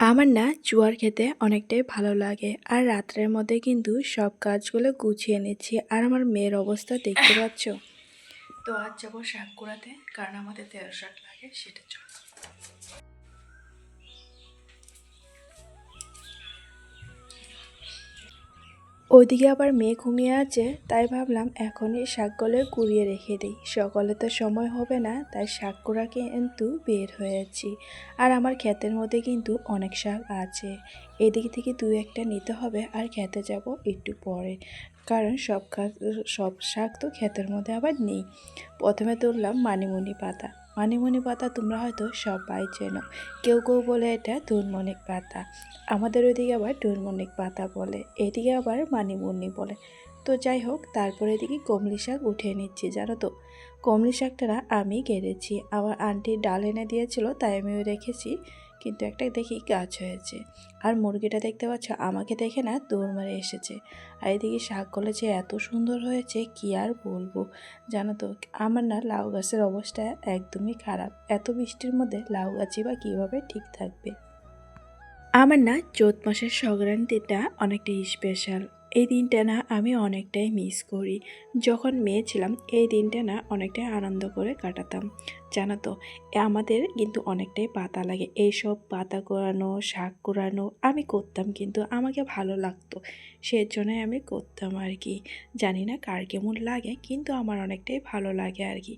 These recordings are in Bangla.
আমার না জোয়ার খেতে অনেকটাই ভালো লাগে। আর রাত্রের মধ্যে কিন্তু সব কাজগুলো গুছিয়ে নিচ্ছি। আর আমার মেয়ের অবস্থা দেখতে পাচ্ছ। তো আজ যাবো শাক কুড়াতে, কারণ আমাদের তেল শাক লাগে, সেটার জন্য। ওইদিকে আবার মেয়ে ঘুমিয়ে আছে, তাই ভাবলাম এখনই শাকগুলো কুড়িয়ে রেখে দিই। সকালে তো সময় হবে না, তাই শাক কুড়া কিন্তু বের হয়েছি। আর আমার ক্ষেতের মধ্যে কিন্তু অনেক শাক আছে, এদিক থেকে দুই একটা নিতে হবে। আর খেতে যাব একটু পরে, কারণ সব শাক তো ক্ষেতের মধ্যে আবার নেই। প্রথমে তুললাম মানিমুনি পাতা। মানিমুনি পাতা তোমরা হয়তো সবাই চেনো, কেউ কেউ বলে এটা ধুনমনিক পাতা। আমাদের ওইদিকে আবার ডুরমনিক পাতা বলে, এদিকে আবার মানিমুনি বলে। তো যাই হোক, তারপরে এদিকে কমলি শাক উঠিয়ে নিচ্ছি। জানো তো, কমলি শাকটা আমি কেড়েছি, আমার আন্টি ডাল এনে দিয়েছিল, তাই আমিও রেখেছি। কিন্তু একটা দেখি গাছ হয়েছে। আর মুরগিটা দেখতে পাচ্ছ, আমাকে দেখে না দৌড় মারে এসেছে। আর এদিকে শাকগুলো যে এত সুন্দর হয়েছে কি আর বলবো। জানো তো, আমার না লাউ গাছের অবস্থা একদমই খারাপ। এত বৃষ্টির মধ্যে লাউ গাছই বা কীভাবে ঠিক থাকবে। আমার না চৈত মাসের সংক্রান্তিটা অনেকটা স্পেশাল। এই দিনটা না আমি অনেকটাই মিস করি। যখন মেয়ে ছিলাম এই দিনটা না অনেকটাই আনন্দ করে কাটাতাম। জানো তো, আমাদের কিন্তু অনেকটাই পাতা লাগে, এইসব পাতা কুড়ানো, শাক কুড়ানো আমি করতাম, কিন্তু আমাকে ভালো লাগতো, সেজন্যই আমি করতাম আর কি। জানি না কার কেমন লাগে, কিন্তু আমার অনেকটাই ভালো লাগে আর কি।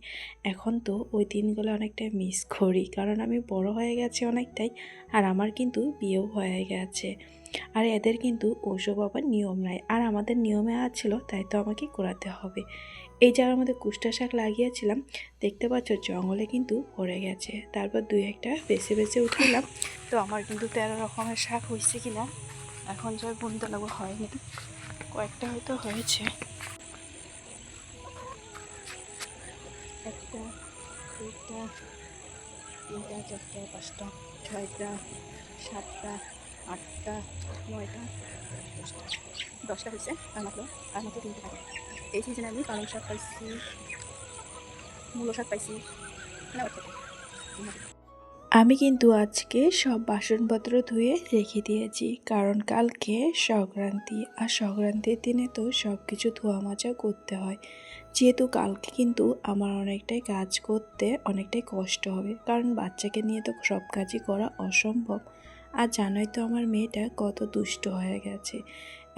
এখন তো ওই দিনগুলো অনেকটাই মিস করি, কারণ আমি বড় হয়ে গেছি অনেকটাই। আর আমার কিন্তু বিয়েও হয়ে গেছে। আর এদের কিন্তু ওসব আবার নিয়ম নাই, আর আমাদের নিয়মে আছিল, তাই তো আমাকে করাতে হবে। এই জায়গার মধ্যে কুষ্টা শাক লাগিয়েছিলাম, দেখতে পাচ্ছ জঙ্গলে কিন্তু ভরে গেছে। তারপর দুই একটা বেছে বেছে উঠলাম। তো আমার কিন্তু 13 রকমের শাক হয়েছে কিনা এখন যাই গুনতে লাগবো, হয়নি, কয়েকটা হয়তো হয়েছে। একটা, দুইটা, তিনটা, চারটা, পাঁচটা, ছয়টা, সাতটা, আটটা, নয়টা, 10টা। 10টা হয়েছে, আর মাত্র 3টে থাকে। এই সিজনে আমি পালং শাক পাইছি, মূলো শাক পাইছি, না থেকে। আমি কিন্তু আজকে সব বাসনপত্র ধুয়ে রেখে দিয়েছি, কারণ কালকে সংক্রান্তি। আর সংক্রান্তির দিনে তো সব কিছু ধোয়া মাজা করতে হয়। যেহেতু কালকে কিন্তু আমার অনেকটাই কাজ করতে অনেকটাই কষ্ট হবে, কারণ বাচ্চাকে নিয়ে তো সব কাজই করা অসম্ভব। আর জানোই তো আমার মেয়েটা কত দুষ্ট হয়ে গেছে।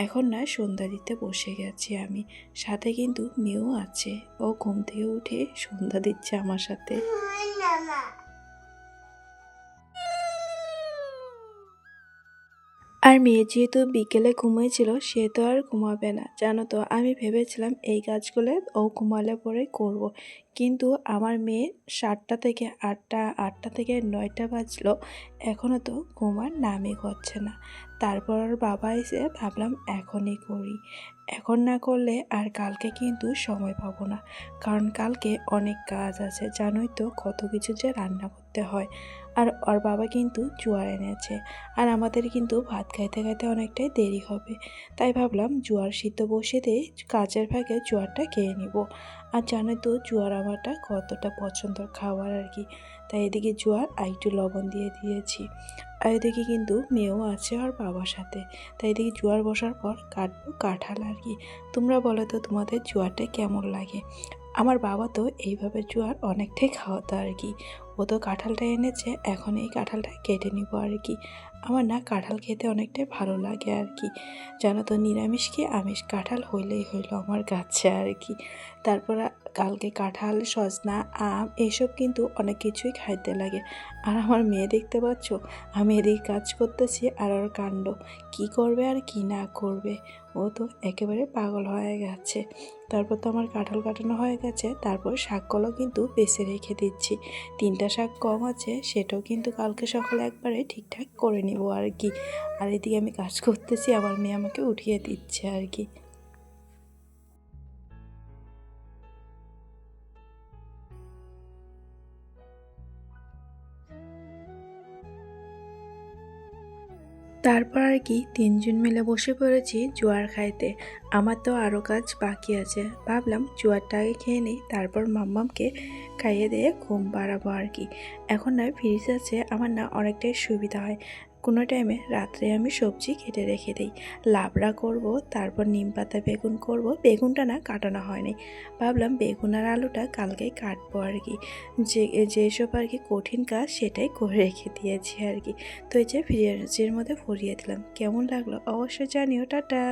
এখন না সন্ধ্যা দিতে বসে গেছি আমি, সাথে কিন্তু মেয়েও আছে। ও ঘুম থেকে উঠে সন্ধ্যা দিচ্ছে আমার সাথে। আর মেয়ে যেহেতু বিকেলে ঘুমিয়েছিল, সে তো আর ঘুমাবে না। জানো তো, আমি ভেবেছিলাম এই কাজগুলো ও ঘুমালে পরে করব। কিন্তু আমার মেয়ে 7টা থেকে 8টা, 8টা থেকে 9টা বাজলো, এখনও তো ঘুমার নামই করছে না। তারপর ওর বাবা এসে ভাবলাম এখনই করি। এখন না করলে আর কালকে কিন্তু সময় পাবো না, কারণ কালকে অনেক কাজ আছে। জানোই তো কত কিছু যে রান্না করতে হয়। আর ওর বাবা কিন্তু জোয়ার এনেছে, আর আমাদের কিন্তু ভাত খাইতে খাইতে অনেকটাই দেরি হবে। তাই ভাবলাম জোয়ার সিদ্ধ বসিয়ে দিয়ে কাজের ফাঁকে জোয়ারটা খেয়ে নিব। আর জানো তো জোয়ার আমারটা কতটা পছন্দের খাবার আর কি। তাই এদিকে জোয়ার আর একটু লবণ দিয়ে দিয়েছি। আর এদিকে কিন্তু মেয়েও আছে আর বাবার সাথে। তাই এদিকে জোয়ার বসার পর কাটবো কাঁঠাল আর কি। তোমরা বলো তো তোমাদের জোয়ারটা কেমন লাগে। আমার বাবা তো এইভাবে জোয়ার অনেকটাই খাওয়াতো আর কি। ও তো কাঁঠালটা এনেছে, এখন এই কাঁঠালটা কেটে নিব আর কি। আমার না কাঁঠাল খেতে অনেকটাই ভালো লাগে আর কি। জানো তো, নিরামিষ কি আমিষ কাঁঠাল হইলেই হইলো আমার গাছে আর কি। তারপর কালকে কাঁঠাল, সজনা, আম এইসব কিন্তু অনেক কিছুই খাইতে লাগে। আর আমার মেয়ে দেখতে পাচ্ছ, আমি এদিকে কাজ করতেছি আর ওর কাণ্ড, কি করবে আর কি না করবে। ও তো একেবারে পাগল হয়ে গেছে। তারপর তো আমার কাঁঠাল কাটানো হয়ে গেছে, তারপর শাকগুলো কিন্তু বেছে রেখে দিচ্ছি। 3টা শাক কম আছে, সেটাও কিন্তু কালকে সকালে একবারে ঠিকঠাক করে নিব আর কি। আর এদিকে আমি কাজ করতেছি, আমার মেয়ে আমাকে উঠিয়ে দিচ্ছে আর কি। তারপর আর কি 3জন মিলে বসে পড়েছি জোয়ার খাইতে। আমার তো আরও কাজ বাকি আছে, ভাবলাম জোয়ারটা আগে খেয়ে নিই, তারপর মাম্মামকে খাইয়ে দিয়ে ঘুম পাড়াবো আর কি। এখন না ফ্রিজ আছে, আমার না অনেকটাই সুবিধা হয়। কোনো টাইমে রাত্রে আমি সবজি কেটে রেখে দিই। লাবড়া করব, তারপর নিম পাতা বেগুন করব। বেগুনটা না কাটানো হয়নি, ভাবলাম বেগুন আর আলুটা কালকেই কাটবো আর কি। যেসব আর কি কঠিন কাজ সেটাই করে রেখে দিয়েছি আর কি। তো এই যে ফ্রিজের মধ্যে ভরিয়ে দিলাম। কেমন লাগলো অবশ্যই জানিও। টাটা।